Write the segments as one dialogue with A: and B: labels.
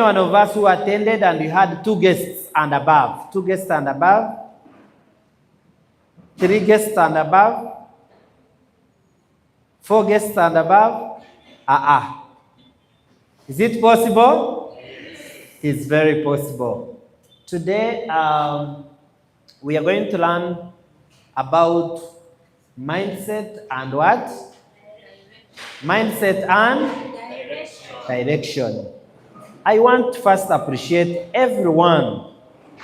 A: one of us who attended and we had 2 guests and above? 2 guests and above? 3 guests and above? 4 guests and above? Is it possible? It's very possible. Today, we are going to learn about mindset and what? Mindset and direction. I want to first appreciate everyone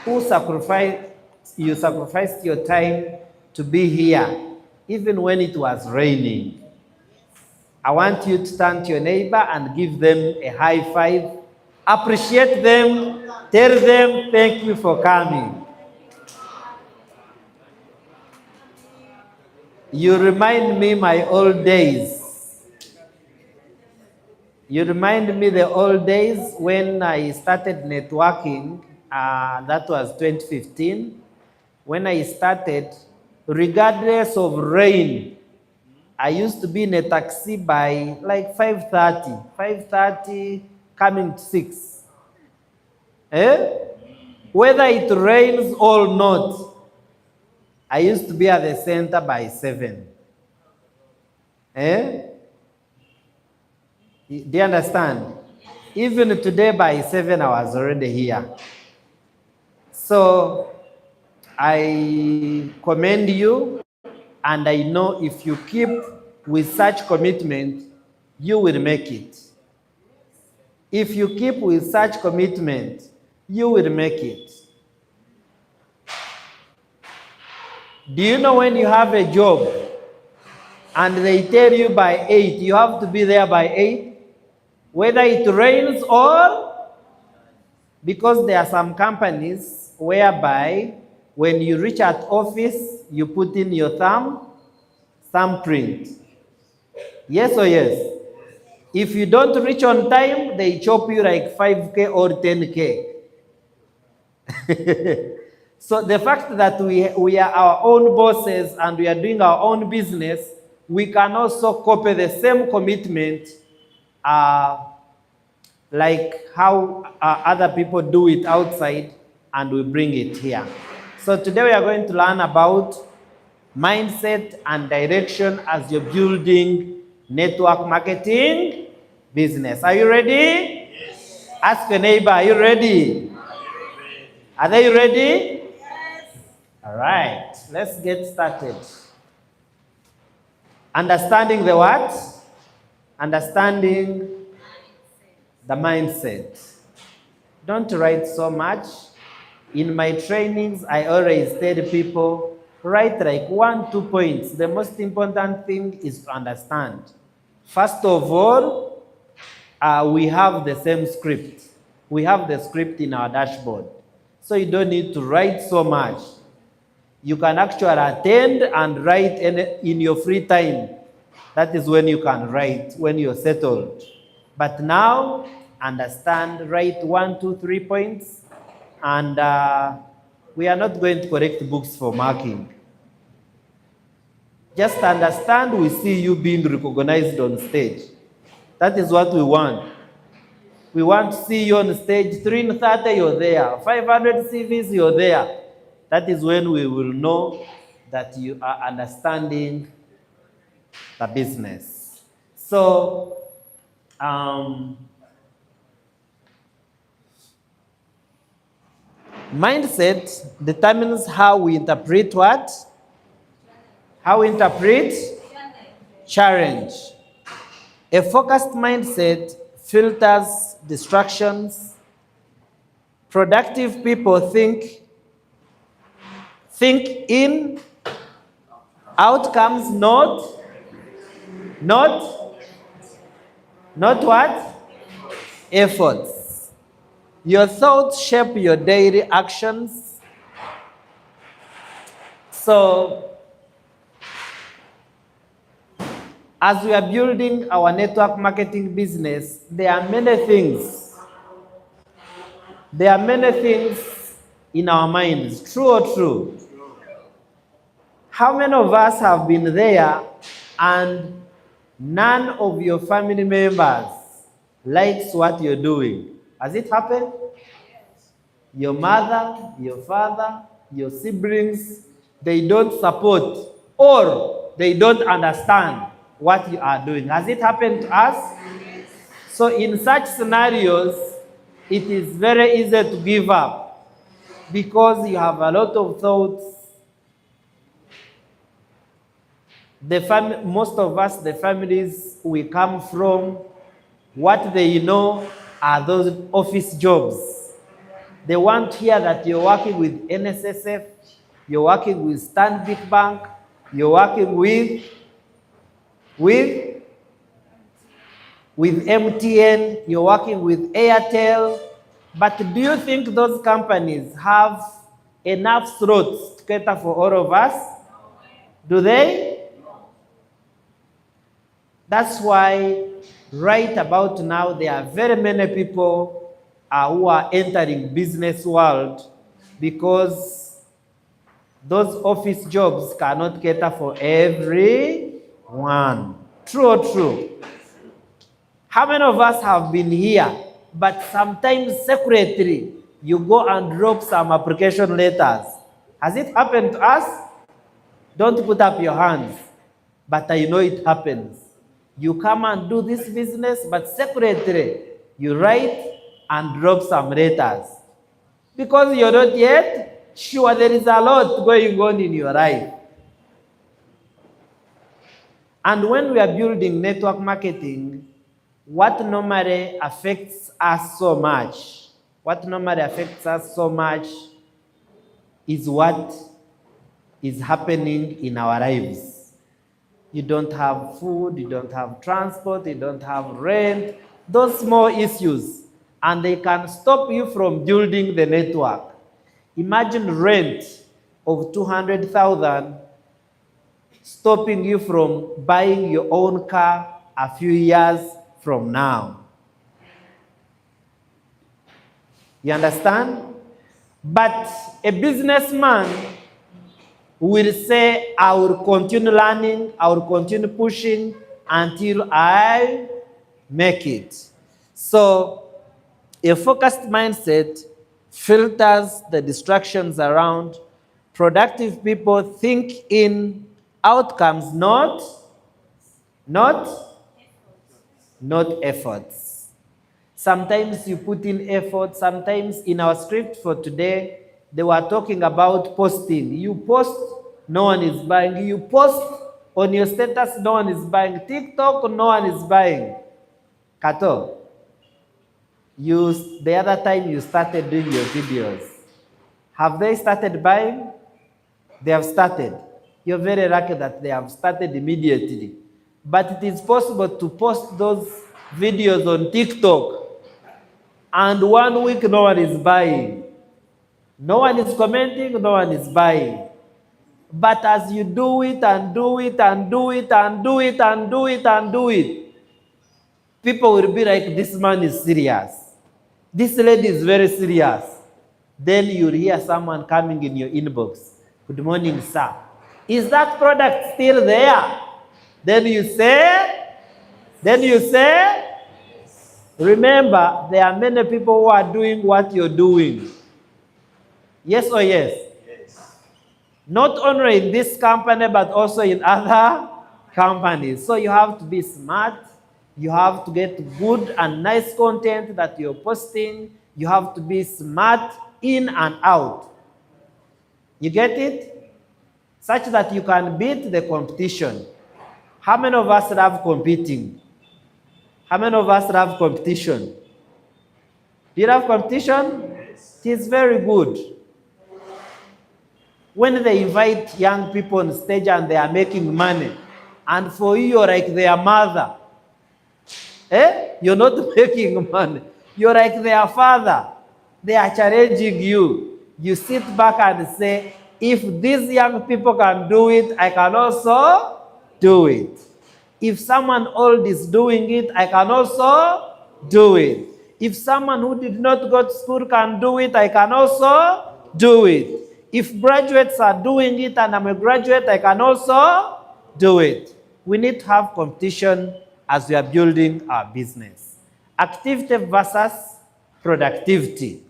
A: who sacrificed your time to be here, even when it was raining. I want you to turn to your neighbor and give them a high five. Appreciate them. Tell them thank you for coming. You remind me my old days. You remind me the old days when I started networking. That was 2015. When I started, regardless of rain, I used to be in a taxi by like 5:30, coming to 6. Whether it rains or not, I used to be at the center by 7. Do you understand? Even today by 7, I was already here. So I commend you, and I know if you keep with such commitment, you will make it. If you keep with such commitment, you will make it. Do you know when you have a job and they tell you by 8, you have to be there by 8? Whether it rains or, because there are some companies whereby when you reach at office, you put in your thumbprint. Yes or yes? If you don't reach on time, they chop you like 5K or 10K. So the fact that we are our own bosses and we are doing our own business, we can also copy the same commitment like how other people do it outside, and we bring it here. So today we are going to learn about mindset and direction as you're building network marketing business. Are you ready?
B: Yes.
A: Ask your neighbor, are you ready? Are they ready?
B: Yes.
A: All right, let's get started. Understanding the what? Understanding the mindset. Don't write so much. In my trainings, I always tell people, write like 1-2 points. The most important thing is to understand. First of all, we have the same script. We have the script in our dashboard. So you don't need to write so much. You can actually attend and write in your free time. That is when you can write, when you're settled. But now, understand, write 1-2-3 points, and we are not going to correct books for marking. Just understand, we see you being recognized on stage. That is what we want. We want to see you on stage, 330, you're there. 500 CVs, you're there. That is when we will know that you are understanding the business. So, mindset determines how we interpret what? How we interpret? Challenge. A focused mindset filters distractions. Productive people think in outcomes, not what? Efforts. Your thoughts shape your daily actions. So, as we are building our network marketing business, there are many things. There are many things in our minds. True or true? How many of us have been there and none of your family members likes what you're doing? Has it happened? Your mother, your father, your siblings, they don't support or they don't understand what you are doing. Has it happened to us? So in such scenarios, it is very easy to give up because you have a lot of thoughts. Most of us, the families we come from, what they know are those office jobs. They want to hear that you're working with NSSF, you're working with Stanbic Bank, you're working with MTN, you're working with Airtel. But do you think those companies have enough throats to cater for all of us? Do they? That's why right about now there are very many people who are entering business world because those office jobs cannot cater for everyone. True or true? How many of us have been here, but sometimes secretly you go and drop some application letters? Has it happened to us? Don't put up your hands, but I know it happens. You come and do this business, but secretly you write and drop some letters because you're not yet sure. There is a lot going on in your life. And when we are building network marketing, what normally affects us so much is what is happening in our lives. You don't have food, you don't have transport, you don't have rent, those small issues. And they can stop you from building the network. Imagine rent of 200,000 stopping you from buying your own car a few years from now. You understand? But a businessman will say, I will continue learning, I will continue pushing until I make it. So a focused mindset filters the distractions around. Productive people think in outcomes, not efforts. Sometimes you put in effort. Sometimes in our script for today, they were talking about posting. You post, no one is buying. You post on your status, no one is buying. TikTok, no one is buying. Kato, the other time you started doing your videos, have they started buying? They have started. You're very lucky that they have started immediately. But it is possible to post those videos on TikTok and 1 week no one is buying. No one is commenting, no one is buying. But as you do it and do it and do it and do it and do it and do it, people will be like, this man is serious. This lady is very serious. Then you'll hear someone coming in your inbox. Good morning, sir. Is that product still there? Then you say, remember, there are many people who are doing what you're doing. Yes or yes? Yes. Not only in this company, but also in other companies. So you have to be smart. You have to get good and nice content that you're posting. You have to be smart in and out. You get it? Such that you can beat the competition. How many of us love competing? How many of us love competition? Do you love competition? Yes. It is very good. When they invite young people on stage and they are making money, and for you, you're like their mother. You're not making money. You're like their father. They are challenging you. You sit back and say, if these young people can do it, I can also do it. If someone old is doing it, I can also do it. If someone who did not go to school can do it, I can also do it. If graduates are doing it and I'm a graduate, I can also do it. We need to have competition as we are building our business. Activity versus productivity.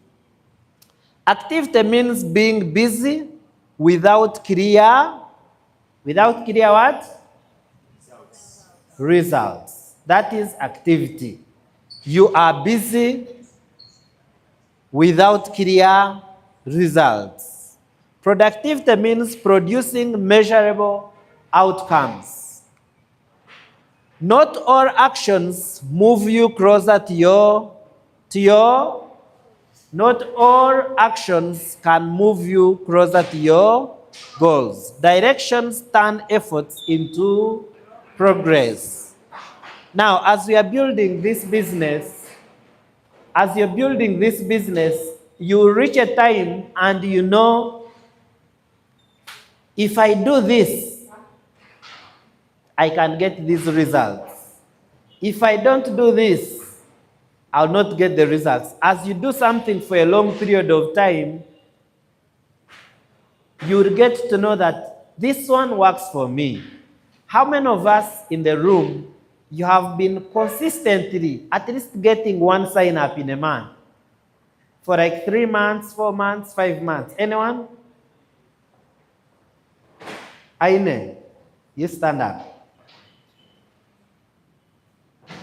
A: Activity means being busy without clear what? Results. That is activity. You are busy without clear results. Productivity means producing measurable outcomes. Not all actions move you closer not all actions can move you closer to your goals. Directions turn efforts into progress. Now, as we are building this business, as you're building this business, you reach a time and you know, if I do this, I can get these results. If I don't do this, I'll not get the results. As you do something for a long period of time, you'll get to know that this one works for me. How many of us in the room, you have been consistently at least getting one sign up in a month? For like 3 months, 4 months, 5 months. Anyone? Aine, you stand up.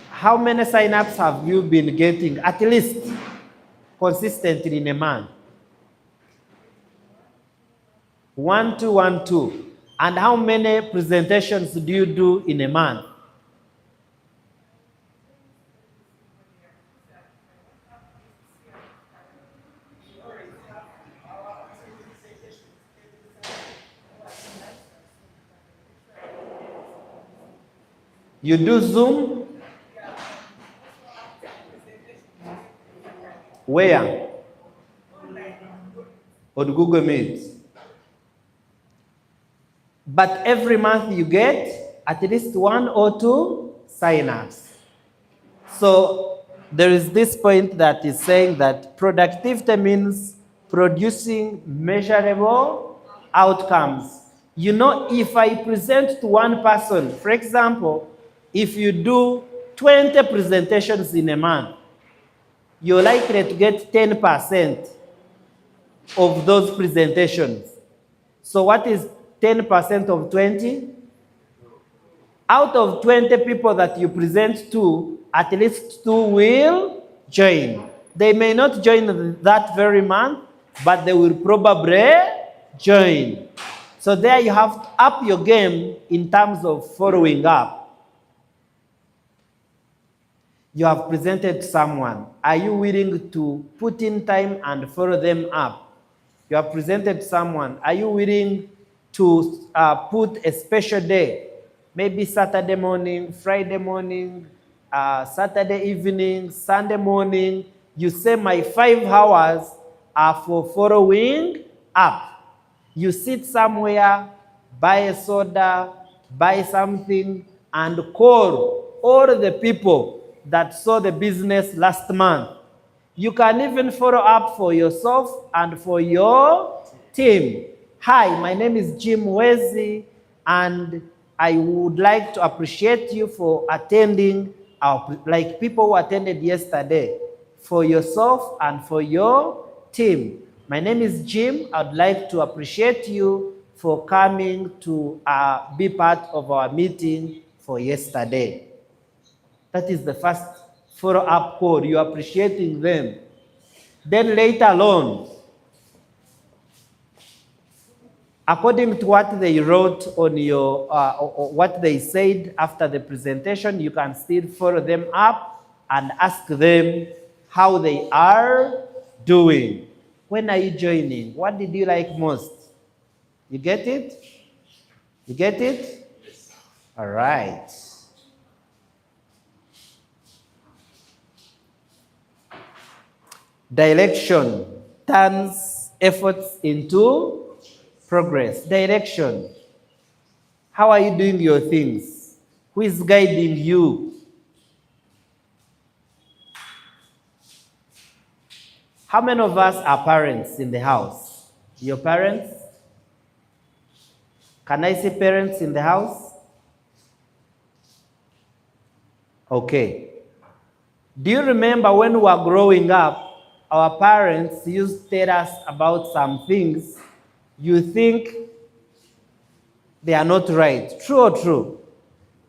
A: How many sign-ups have you been getting at least consistently in a month? 1, 2, 1, 2. And how many presentations do you do in a month? You do Zoom? Where? On Google Meet. But every month you get at least 1 or 2 sign-ups. So there is this point that is saying that productivity means producing measurable outcomes. You know, if I present to one person, for example, if you do 20 presentations in a month, you're likely to get 10% of those presentations. So what is 10% of 20? Out of 20 people that you present to, at least 2 will join. They may not join that very month, but they will probably join. So there you have to up your game in terms of following up. You have presented someone. Are you willing to put in time and follow them up? You have presented someone. Are you willing to put a special day? Maybe Saturday morning, Friday morning, Saturday evening, Sunday morning. You say my 5 hours are for following up. You sit somewhere, buy a soda, buy something, and call all the people that saw the business last month. You can even follow up for yourself and for your team. Hi, my name is Jim Wezi, and I would like to appreciate you for attending like people who attended yesterday, for yourself and for your team. My name is Jim. I'd like to appreciate you for coming to be part of our meeting for yesterday. That is the first follow-up call. You're appreciating them. Then later on, according to what they wrote on your, or what they said after the presentation, you can still follow them up and ask them how they are doing. When are you joining? What did you like most? You get it? You get it? Yes. All right. Direction turns efforts into progress. Direction. How are you doing your things? Who is guiding you? How many of us are parents in the house? Your parents? Can I see parents in the house? Okay. Do you remember when we were growing up, our parents used to tell us about some things, you think they are not right. True or true?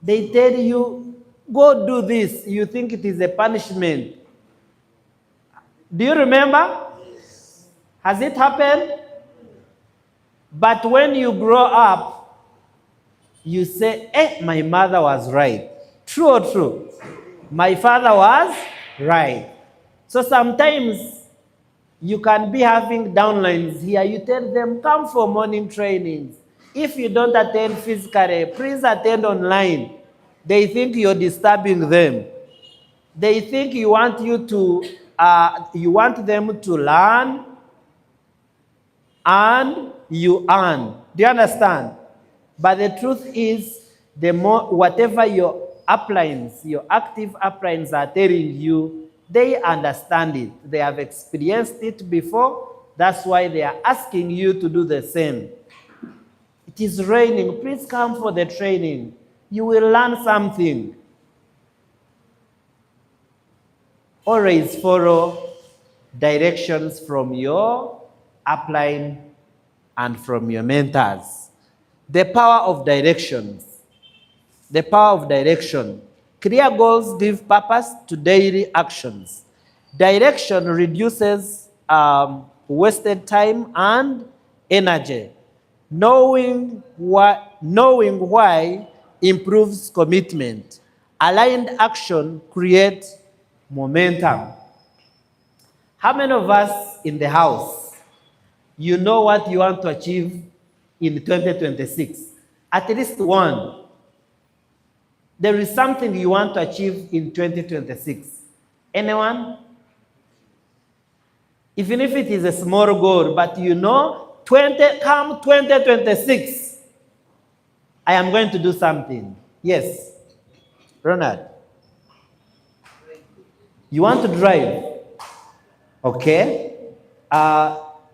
A: They tell you, go do this. You think it is a punishment. Do you remember? Has it happened? But when you grow up, you say, my mother was right. True or true? My father was right. So sometimes you can be having downlines here. You tell them, come for morning trainings. If you don't attend physically, please attend online. They think you're disturbing them. They think you want them to learn and you earn. Do you understand? But the truth is, the more whatever your uplines, your active uplines are telling you, they understand it. They have experienced it before. That's why they are asking you to do the same. It is raining. Please come for the training. You will learn something. Always follow directions from your upline and from your mentors. The power of directions. The power of direction. Clear goals give purpose to daily actions. Direction reduces wasted time and energy. Knowing why improves commitment. Aligned action creates momentum. How many of us in the house, you know what you want to achieve in 2026? At least one. There is something you want to achieve in 2026. Anyone? Even if it is a small goal, but you know, come 2026, I am going to do something. Yes. Ronald. You want to drive? Okay.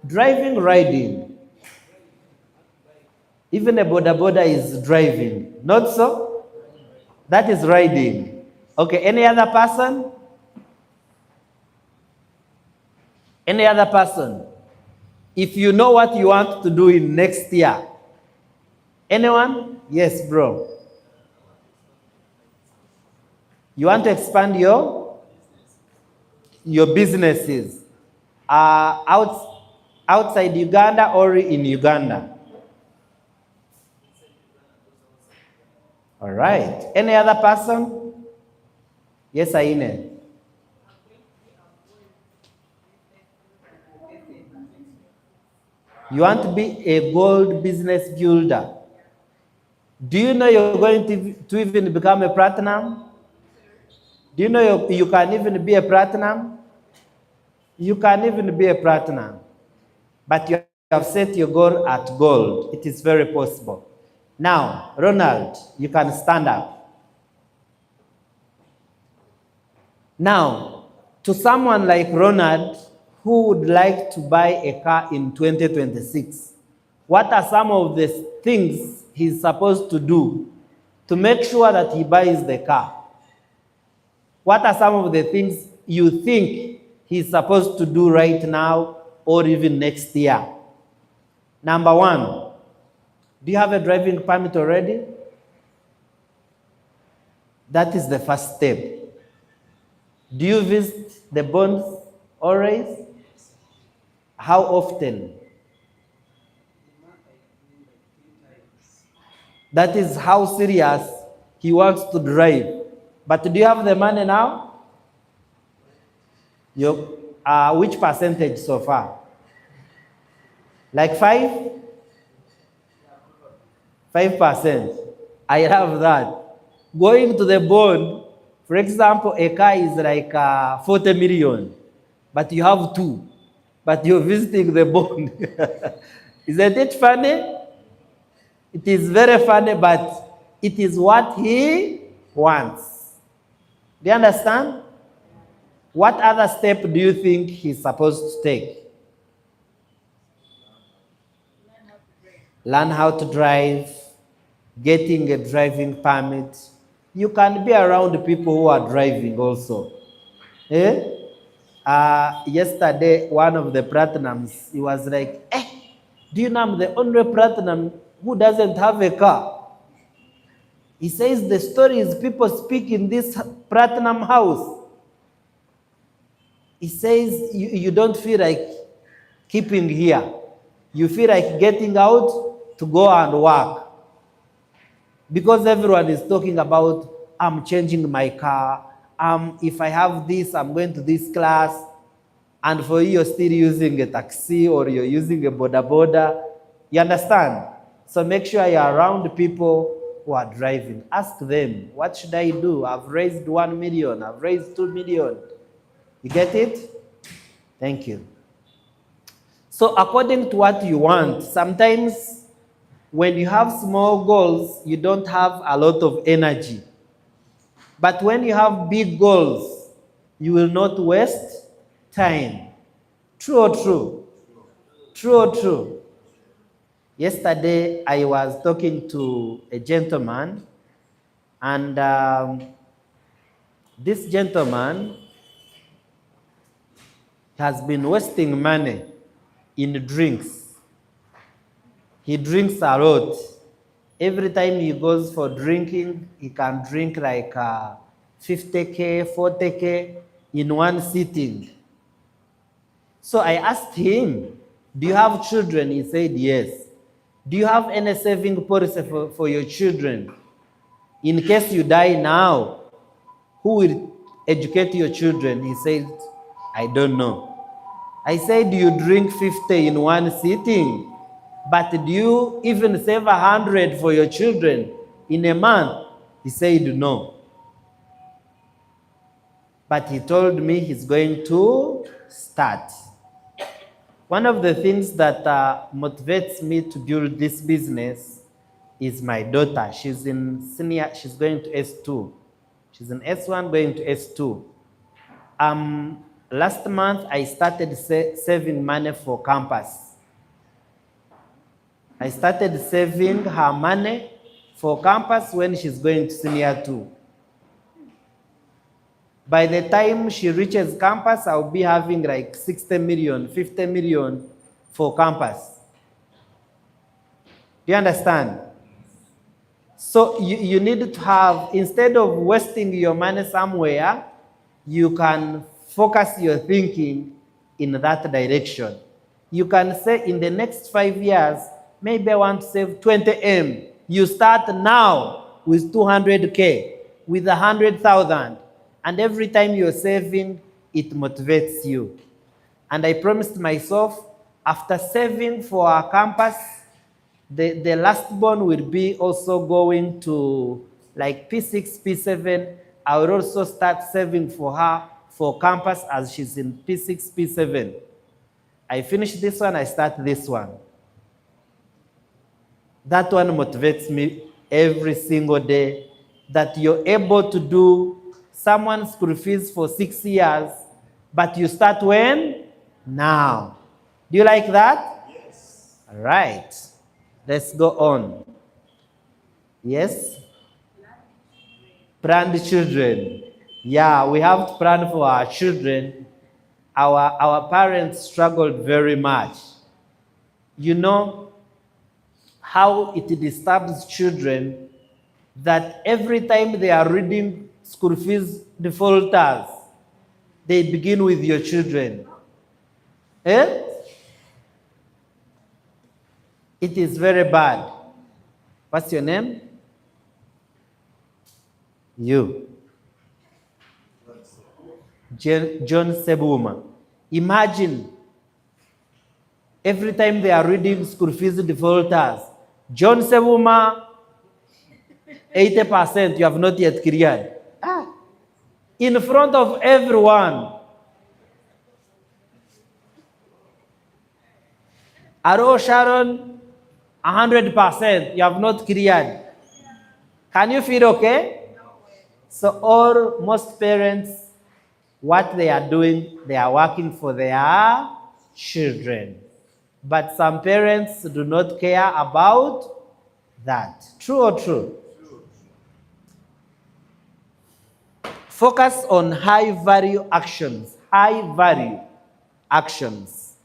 A: Driving, riding. Even a boda is driving. Not so? That is riding. Okay, any other person? Any other person? If you know what you want to do in next year. Anyone? Yes, bro. You want to expand your businesses outside Uganda or in Uganda? All right. Any other person? Yes, Aine. You want to be a gold business builder. Do you know you're going to even become a platinum? Do you know you can even be a platinum? You can even be a platinum. But you have set your goal at gold. It is very possible. Now, Ronald, you can stand up. Now, to someone like Ronald, who would like to buy a car in 2026, what are some of the things he's supposed to do to make sure that he buys the car? What are some of the things you think he's supposed to do right now or even next year? Number one, do you have a driving permit already? That is the first step. Do you visit the bonds always? How often? That is how serious he wants to drive. But do you have the money now? Which percentage so far? Like 5%. I love that. Going to the bond, for example, a car is like 40 million, but you have 2, but you're visiting the bond. Isn't it funny? It is very funny, but it is what he wants. Do you understand? What other step do you think he's supposed to take? Learn how to drive, getting a driving permit. You can be around people who are driving also. Yesterday, one of the platinums, he was like, do you know I'm the only platinum who doesn't have a car? He says the stories people speak in this platinum house. He says you don't feel like keeping here. You feel like getting out to go and work. Because everyone is talking about, I'm changing my car. If I have this, I'm going to this class. And for you, you're still using a taxi or you're using a boda boda. You understand? So make sure you're around people who are driving. Ask them, what should I do? I've raised 1 million. I've raised 2 million. You get it? Thank you. So according to what you want, sometimes when you have small goals, you don't have a lot of energy. But when you have big goals, you will not waste time. True or true? True or true? Yesterday, I was talking to a gentleman, and this gentleman has been wasting money in drinks. He drinks a lot. Every time he goes for drinking, he can drink like 50K, 40K in one sitting. So I asked him, do you have children? He said, yes. Do you have any saving policy for your children? In case you die now, who will educate your children? He said, I don't know. I said, do you drink 50 in one sitting? But do you even save 100 for your children in a month? He said, no. But he told me he's going to start. One of the things that motivates me to build this business is my daughter. She's in senior, she's going to S2. She's in S1 going to S2. Last month, I started saving money for campus. I started saving her money for campus when she's going to senior 2. By the time she reaches campus, I'll be having like 60 million, 50 million for campus. Do you understand? So you need to have, instead of wasting your money somewhere, you can focus your thinking in that direction. You can say in the next 5 years, maybe I want to save 20M. You start now with 200K, with 100,000. And every time you're saving, it motivates you. And I promised myself, after saving for our campus, the last born will be also going to like P6, P7. I will also start saving for her for campus as she's in P6, P7. I finish this one, I start this one. That one motivates me every single day, that you're able to do someone's school fees for 6 years, but you start when? Now. Do you like that?
B: Yes.
A: All right. Let's go on. Yes? Planned children. Yeah, we have to plan for our children. Our parents struggled very much. You know how it disturbs children that every time they are reading school fees defaulters, they begin with your children. Eh? It is very bad. What's your name? You. John Sebuma. Imagine every time they are reading school fees defaulters, John Sebuma, 80% you have not yet cleared. In front of everyone. Aro Sharon, 100% you have not cleared. Can you feel okay? So most parents, what they are doing, they are working for their children. But some parents do not care about that. True or true? Focus on high value actions. high value actions.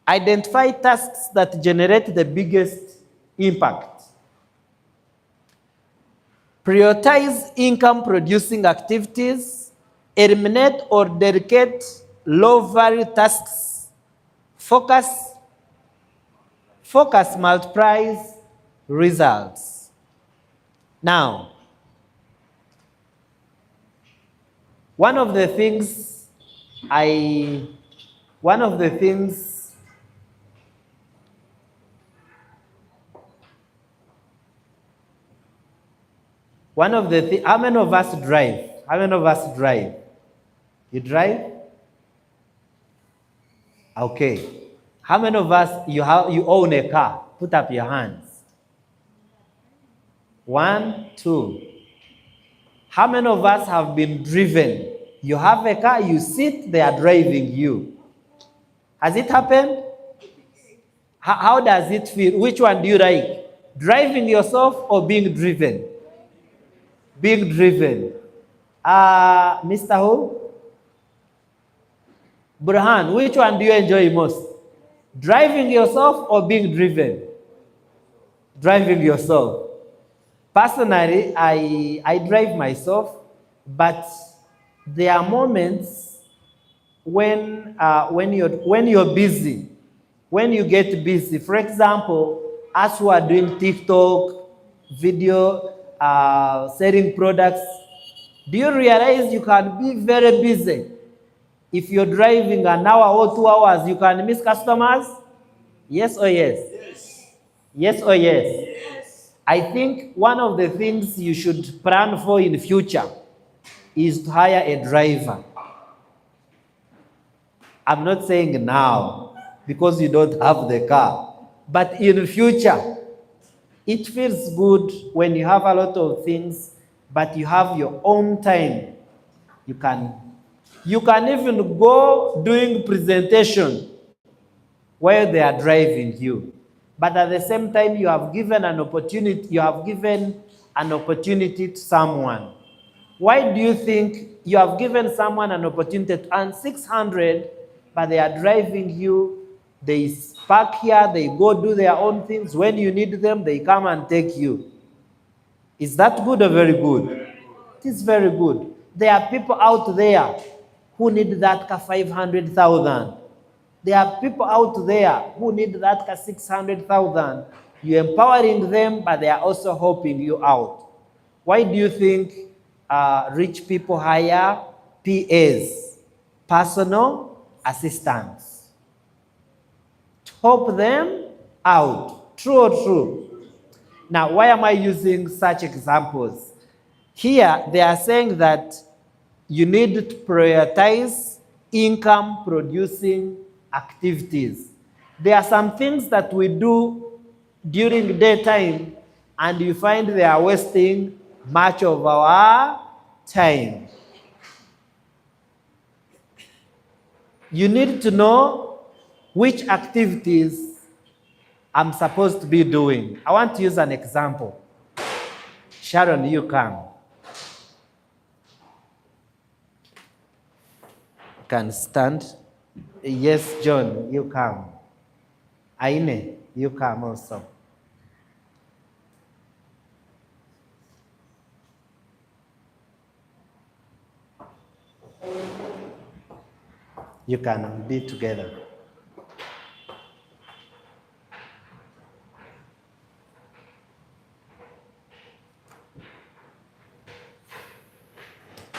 A: Identify tasks that generate the biggest impact. Prioritize income producing activities. Eliminate or dedicate low value tasks. Focus multiplies results. Now, one of the things how many of us drive? How many of us drive? You drive? Okay. How many of us, you own a car? Put up your hands. 1, 2. How many of us have been driven? You have a car, you sit, they are driving you. Has it happened? How does it feel? Which one do you like? Driving yourself or being driven? Being driven. Mr. Who? Burhan, which one do you enjoy most? Driving yourself or being driven? Driving yourself. Personally, I drive myself, but there are moments when you're busy, when you get busy. For example, as who are doing TikTok, video, selling products, do you realize you can be very busy? If you're driving an hour or 2 hours, you can miss customers? Yes or yes? Yes. Yes or yes? Yes. I think one of the things you should plan for in the future is to hire a driver. I'm not saying now because you don't have the car, but in the future, it feels good when you have a lot of things, but you have your own time. You can even go doing presentation while they are driving you. But at the same time, you have given an opportunity to someone. Why do you think you have given someone an opportunity to earn 600, but they are driving you? They park here, they go do their own things. When you need them, they come and take you. Is that good or very good? It is very good. There are people out there who need that car 500,000. There are people out there who need that car 600,000. You're empowering them, but they are also helping you out. Why do you think rich people hire PAs, personal assistants, to help them out? True or true? Now, why am I using such examples? Here, they are saying that you need to prioritize income-producing activities. There are some things that we do during daytime, and you find they are wasting much of our time. You need to know which activities I'm supposed to be doing. I want to use an example. Sharon, you come. Can stand. Yes, John, you come. Aine, you come also. You can be together.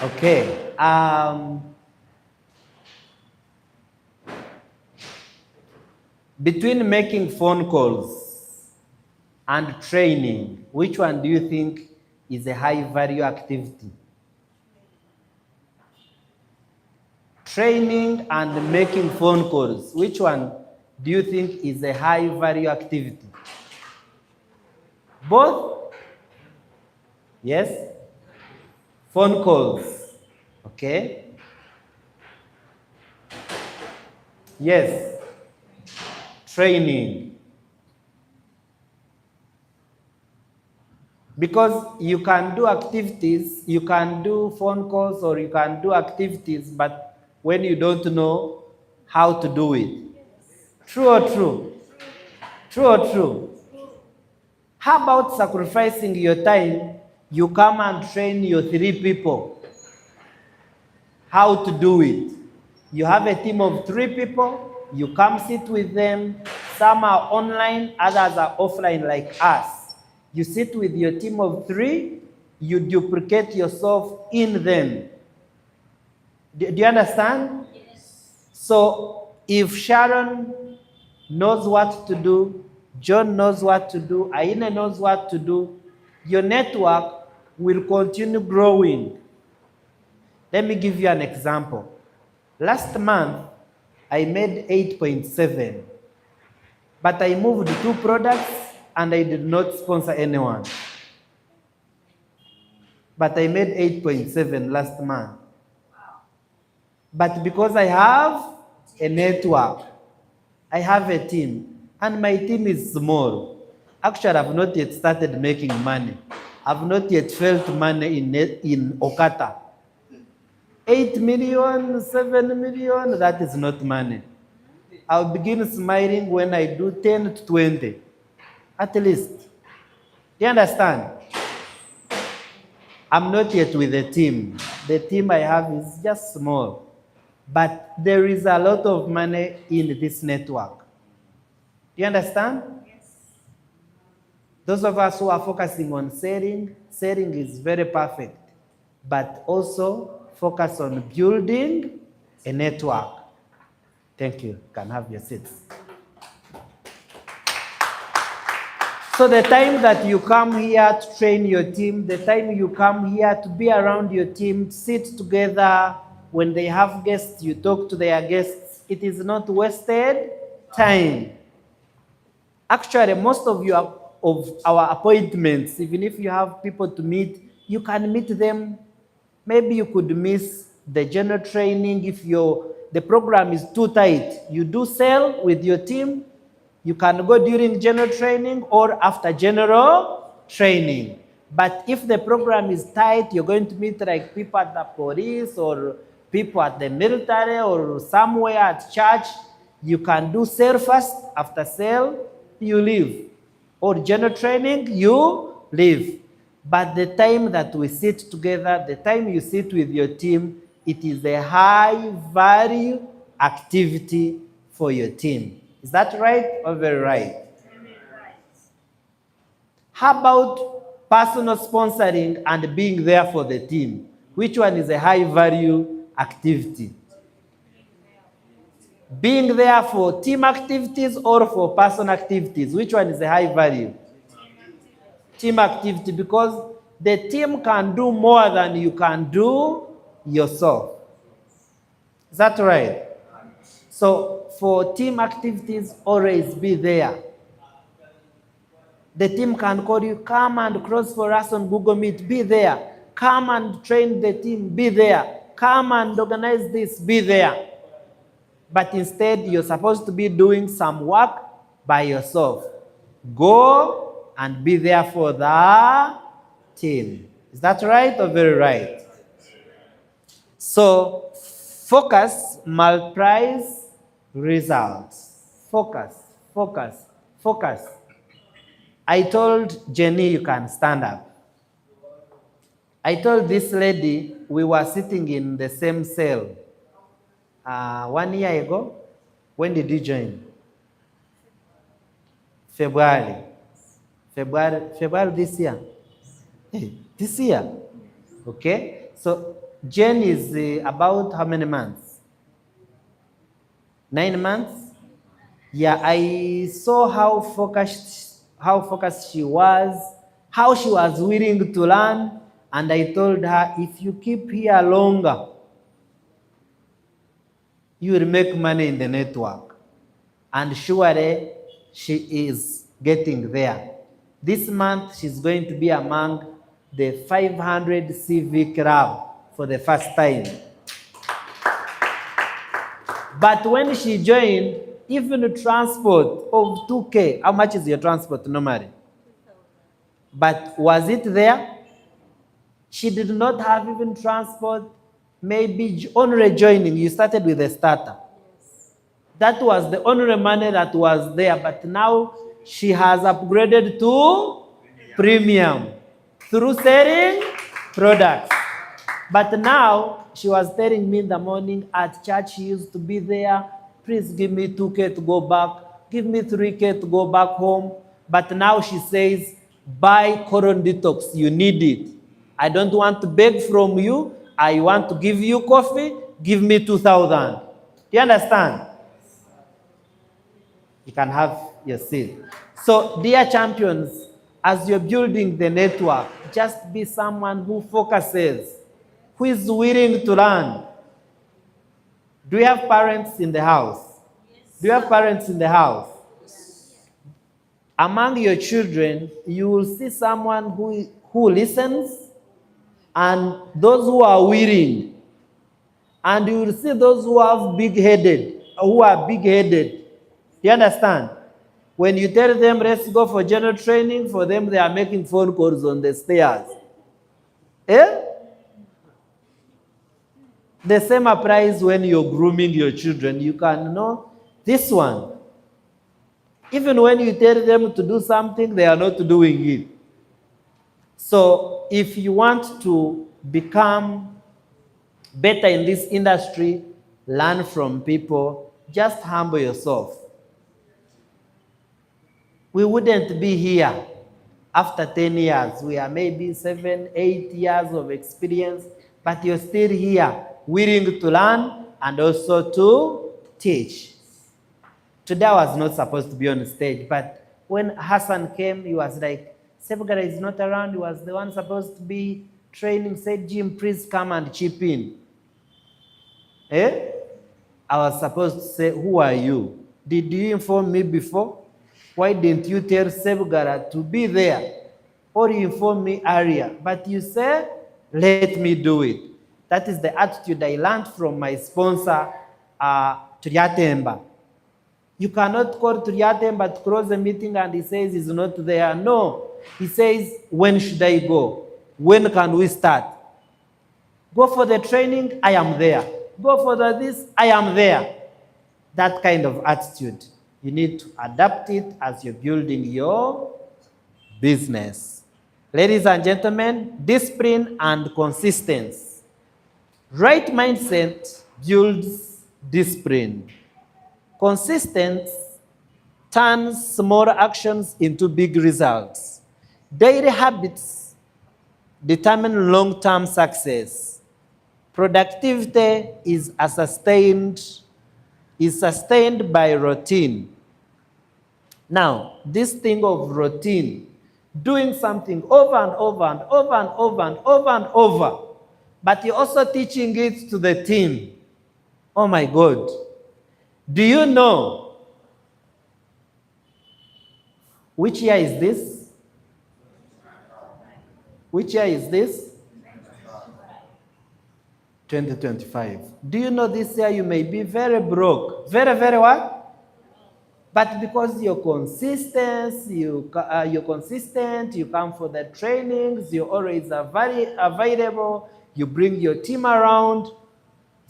A: Okay. Between making phone calls and training, which one do you think is a high value activity? Training and making phone calls, which one do you think is a high value activity? Both? Yes? Phone calls. Okay? Yes. Training. Because you can do activities, you can do phone calls or you can do activities, but when you don't know how to do it. True or true? True or true? How about sacrificing your time? You come and train your 3 people how to do it. You have a team of 3 people, you come sit with them. Some are online, others are offline like us. You sit with your team of 3, you duplicate yourself in them. Do you understand? Yes. So if Sharon knows what to do, John knows what to do, Aina knows what to do, your network will continue growing. Let me give you an example. Last month, I made 8.7, but I moved 2 products and I did not sponsor anyone. But I made 8.7 last month. But because I have a network, I have a team, and my team is small. Actually, I've not yet started making money. I've not yet felt money in OQATA. 8 million, 7 million, that is not money. I'll begin smiling when I do 10 to 20, at least. Do you understand? I'm not yet with a team. The team I have is just small. But there is a lot of money in this network. Do you understand? Yes. Those of us who are focusing on selling is very perfect. But also focus on building a network. Thank you. You can have your seats. So the time that you come here to train your team, the time you come here to be around your team, sit together, when they have guests, you talk to their guests, it is not wasted time. Actually, most of our appointments, even if you have people to meet, you can meet them. Maybe you could miss the general training if the program is too tight. You do sell with your team. You can go during general training or after general training. But if the program is tight, you're going to meet like people at the police or people at the military or somewhere at church. You can do sale first. After sale, you leave. Or general training, you leave. But the time that we sit together, the time you sit with your team, it is a high value activity for your team. Is that right or very right? How about personal sponsoring and being there for the team? Which one is a high value activity? Being there for team activities or for personal activities? Which one is a high value? Team activity, because the team can do more than you can do yourself. Is that right? So for team activities, always be there. The team can call you, come and cross for us on Google Meet, be there. Come and train the team, be there. Come and organize this, be there. But instead, you're supposed to be doing some work by yourself. Go and be there for the team. Is that right or very right? So, focus multiplies results. Focus, focus, focus. I told Jenny you can stand up. I told this lady we were sitting in the same cell 1 year ago. When did you join? February this year. Hey, this year. Okay. So Jen is about how many months? 9 months? Yeah, I saw how focused she was, how she was willing to learn, and I told her, if you keep here longer, you will make money in the network. And surely she is getting there. This month, she's going to be among the 500 CV club for the first time. But when she joined, even transport of 2K, how much is your transport normally? But was it there? She did not have even transport. maybe only joining, you started with a starter. That was the only money that was there, but now she has upgraded to premium through selling products. But now she was telling me in the morning at church, she used to be there. Please give me 2K to go back. Give me 3K to go back home. But now she says, buy Coron Detox. You need it. I don't want to beg from you. I want to give you coffee. Give me 2,000. Do you understand? You can have your seat. So, dear champions, as you're building the network, just be someone who focuses, who is willing to learn. Do you have parents in the house? Yes. Do you have parents in the house? Yes. Among your children, you will see someone who listens and those who are willing. And you will see those who are big-headed. You understand? When you tell them, let's go for general training, for them, they are making phone calls on the stairs. The same applies when you're grooming your children. You can know this one. Even when you tell them to do something, they are not doing it. So if you want to become better in this industry, learn from people, just humble yourself. We wouldn't be here after 10 years. We are maybe 7, 8 years of experience, but you're still here, willing to learn and also to teach. Today I was not supposed to be on stage, but when Hassan came, he was like, Sebgara is not around. He was the one supposed to be training. Said, Jim, please come and chip in. I was supposed to say, who are you? Did you inform me before? Why didn't you tell Sebgara to be there? Or you inform me earlier? But you said, let me do it. That is the attitude I learned from my sponsor, Triatemba. You cannot call Triatemba to close a meeting and he says he's not there. No. He says, when should I go? When can we start? Go for the training, I am there. Go for this, I am there. That kind of attitude. You need to adapt it as you're building your business. Ladies and gentlemen, discipline and consistency. Right mindset builds discipline. Consistency turns small actions into big results. Daily habits determine long-term success. Productivity is sustained by routine. Now, this thing of routine, doing something over and over and over and over and over and over, but you're also teaching it to the team. Oh my God. Do you know which year is this? Which year is this? 2025. Do you know this year you may be very broke? Very, very what? But because you're consistent, you come for the trainings, you're always available, you bring your team around.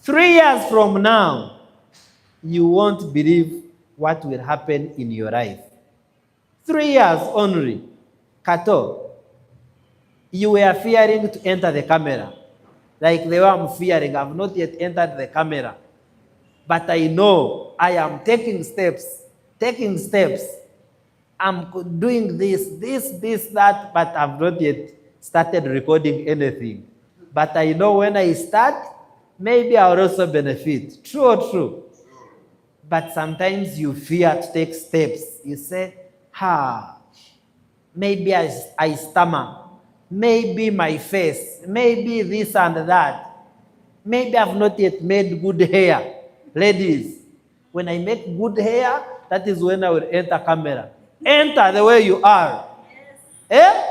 A: 3 years from now, you won't believe what will happen in your life. 3 years only. Kato, you were fearing to enter the camera. Like the way I'm fearing, I've not yet entered the camera. But I know I am taking steps. I'm doing this, that, but I've not yet started recording anything. But I know when I start, maybe I'll also benefit. True or true? But sometimes you fear to take steps. You say, maybe I stammer. Maybe my face. Maybe this and that. Maybe I've not yet made good hair. Ladies, when I make good hair, that is when I will enter camera. Enter the way you are. Yes.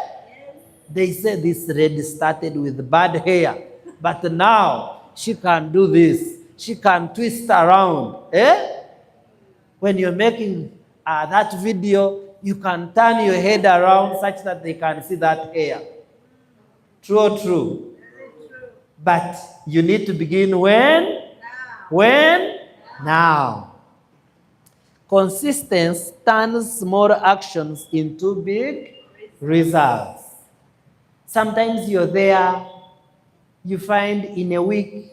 A: They say this lady started with bad hair, but now she can do this. She can twist around. When you're making that video, you can turn your head around such that they can see that hair. True or true? But you need to begin when? Now. When? Now. Consistency turns small actions into big results. Sometimes you're there, you find in a week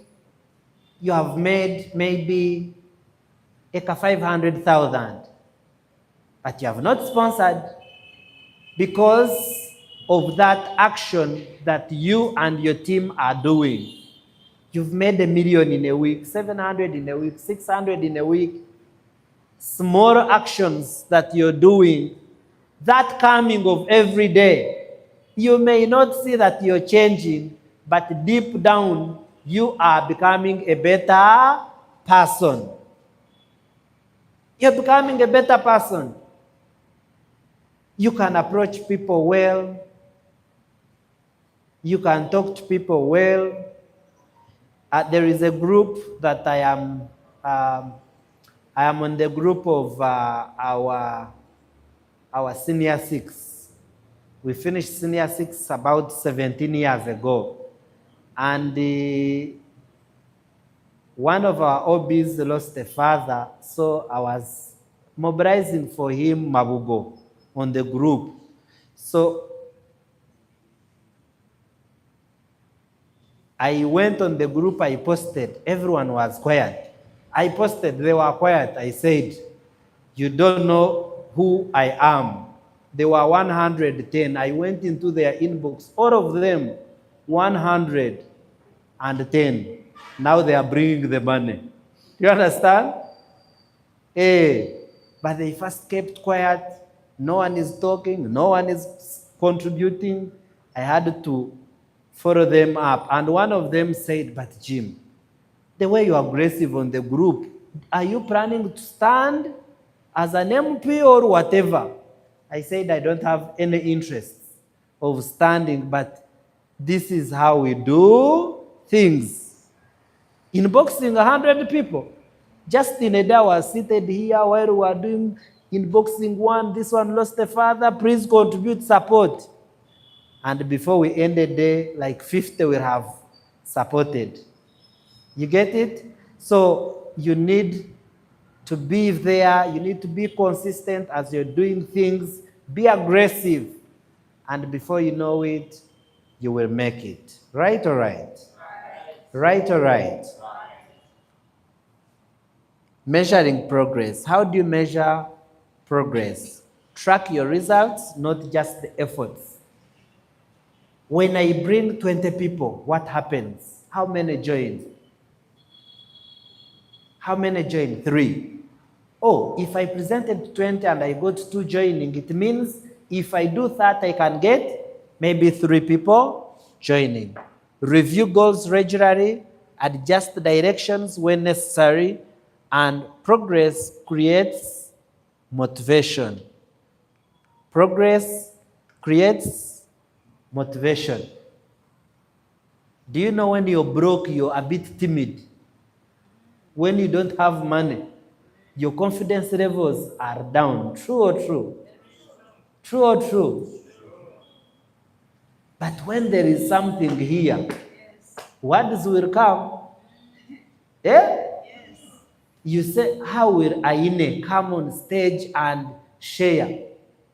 A: you have made maybe 500,000, but you have not sponsored because of that action that you and your team are doing. You've made 1 million in a week, 700 in a week, 600 in a week. Small actions that you're doing, that coming of every day, you may not see that you're changing, but deep down, you are becoming a better person. You're becoming a better person. You can approach people well. You can talk to people well. There is a group that I am on the group of our senior 6. We finished senior 6 about 17 years ago. And one of our OBs lost a father, so I was mobilizing for him Mabugo on the group. So I went on the group, I posted, everyone was quiet. I posted, they were quiet. I said, you don't know who I am. They were 110. I went into their inbox, all of them, 110. Now they are bringing the money. You understand? But they first kept quiet. No one is talking. No one is contributing. I had to follow them up. And one of them said, but Jim, the way you are aggressive on the group, are you planning to stand as an MP or whatever? I said, I don't have any interest of standing, but this is how we do things. Inboxing 100 people. Just in a day, I was seated here while we were doing inboxing one. This one lost a father. Please contribute support. And before we end the day, like 50 will have supported. You get it? So you need to be there. You need to be consistent as you're doing things. Be aggressive. And before you know it, you will make it. Right or right? Right or right? Measuring progress. How do you measure progress? Track your results, not just the efforts. When I bring 20 people, what happens? How many join? How many join? 3. Oh, if I presented 20 and I got 2 joining, it means if I do that, I can get maybe 3 people joining. Review goals regularly, adjust directions when necessary, and progress creates motivation. Progress creates motivation. Do you know when you're broke, you're a bit timid? When you don't have money, your confidence levels are down. True or true? True or true? But when there is something here, words will come. Yeah? You say, how will Aine come on stage and share?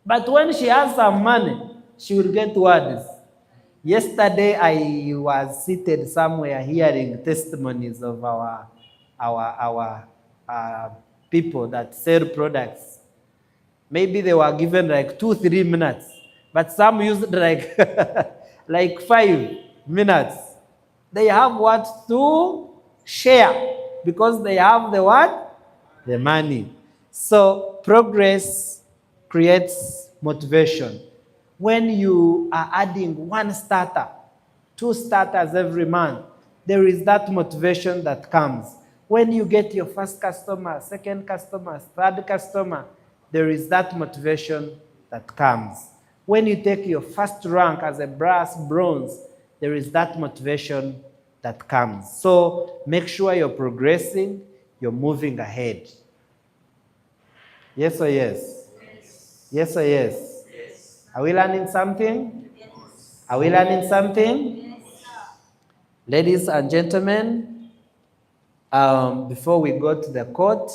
A: But when she has some money, she will get words. Yesterday, I was seated somewhere hearing testimonies of our people that sell products. Maybe they were given like 2-3 minutes, but some used like like 5 minutes. They have what to share because they have the what? The money. So progress creates motivation. When you are adding 1 starter, 2 starters every month, there is that motivation that comes. When you get your first customer, second customer, third customer, there is that motivation that comes. When you take your first rank as a brass, bronze, there is that motivation that comes. So make sure you're progressing, you're moving ahead. Yes or yes? Yes. Yes or yes? Yes. Are we learning something? Yes. Are we learning something? Yes. Ladies and gentlemen, before we go to the court,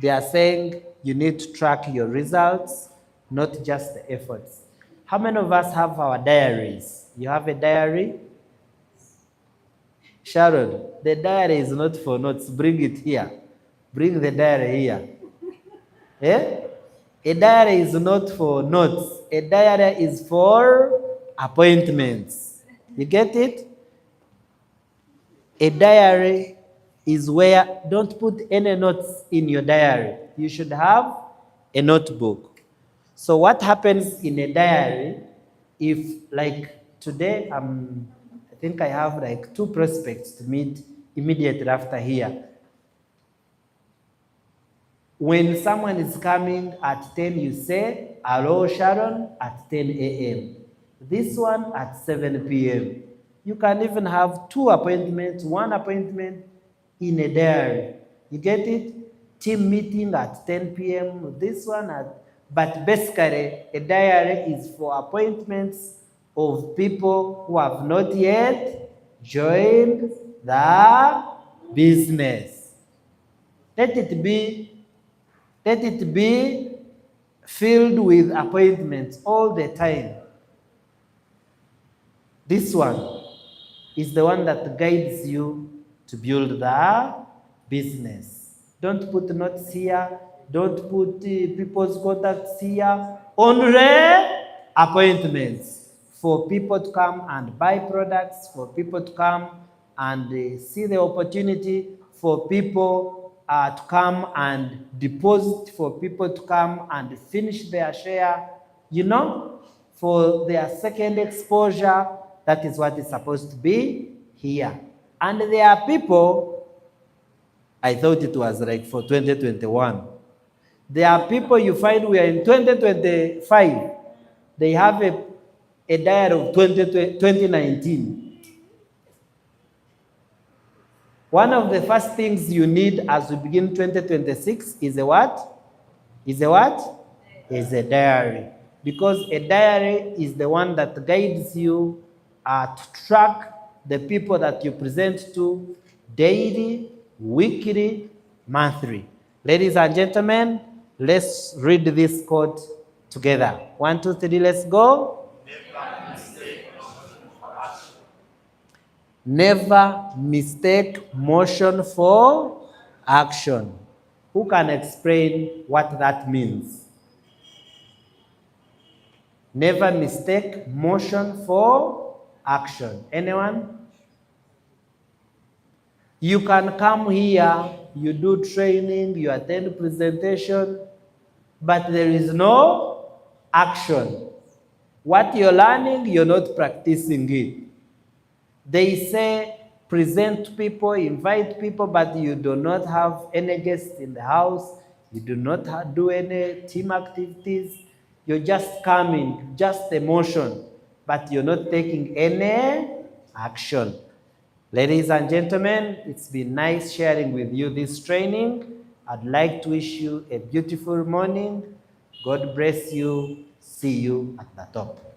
A: they are saying you need to track your results, not just the efforts. How many of us have our diaries? You have a diary? Sharon, the diary is not for notes. Bring it here. Bring the diary here. Eh? A diary is not for notes. A diary is for appointments. You get it? A diary is where, don't put any notes in your diary. You should have a notebook. So what happens in a diary, if like today, I think I have like 2 prospects to meet immediately after here. When someone is coming at 10, you say, hello Sharon, at 10 a.m. This one at 7 p.m. You can even have 2 appointments, 1 appointment in a diary. You get it? Team meeting at 10 p.m., this one but basically a diary is for appointments of people who have not yet joined the business. Let it be filled with appointments all the time. This one is the one that guides you to build the business. Don't put notes here. Don't put people's contacts here. Only appointments for people to come and buy products, for people to come and see the opportunity, for people to come and deposit, for people to come and finish their share, for their second exposure. That is what is supposed to be here. And there are people, I thought it was like for 2021. There are people you find we are in 2025. They have a diary of 2019. One of the first things you need as we begin 2026 is a what? Is a what? Is a diary. Because a diary is the one that guides you to track the people that you present to daily, weekly, monthly. Ladies and gentlemen, let's read this quote together. 1, 2, 3, let's go. Never mistake motion for action. Who can explain what that means? Never mistake motion for action. Anyone? You can come here, you do training, you attend presentation, but there is no action. What you're learning, you're not practicing it. They say present to people, invite people, but you do not have any guests in the house. You do not do any team activities. You're just coming, just emotion, but you're not taking any action. Ladies and gentlemen, it's been nice sharing with you this training. I'd like to wish you a beautiful morning. God bless you. See you at the top.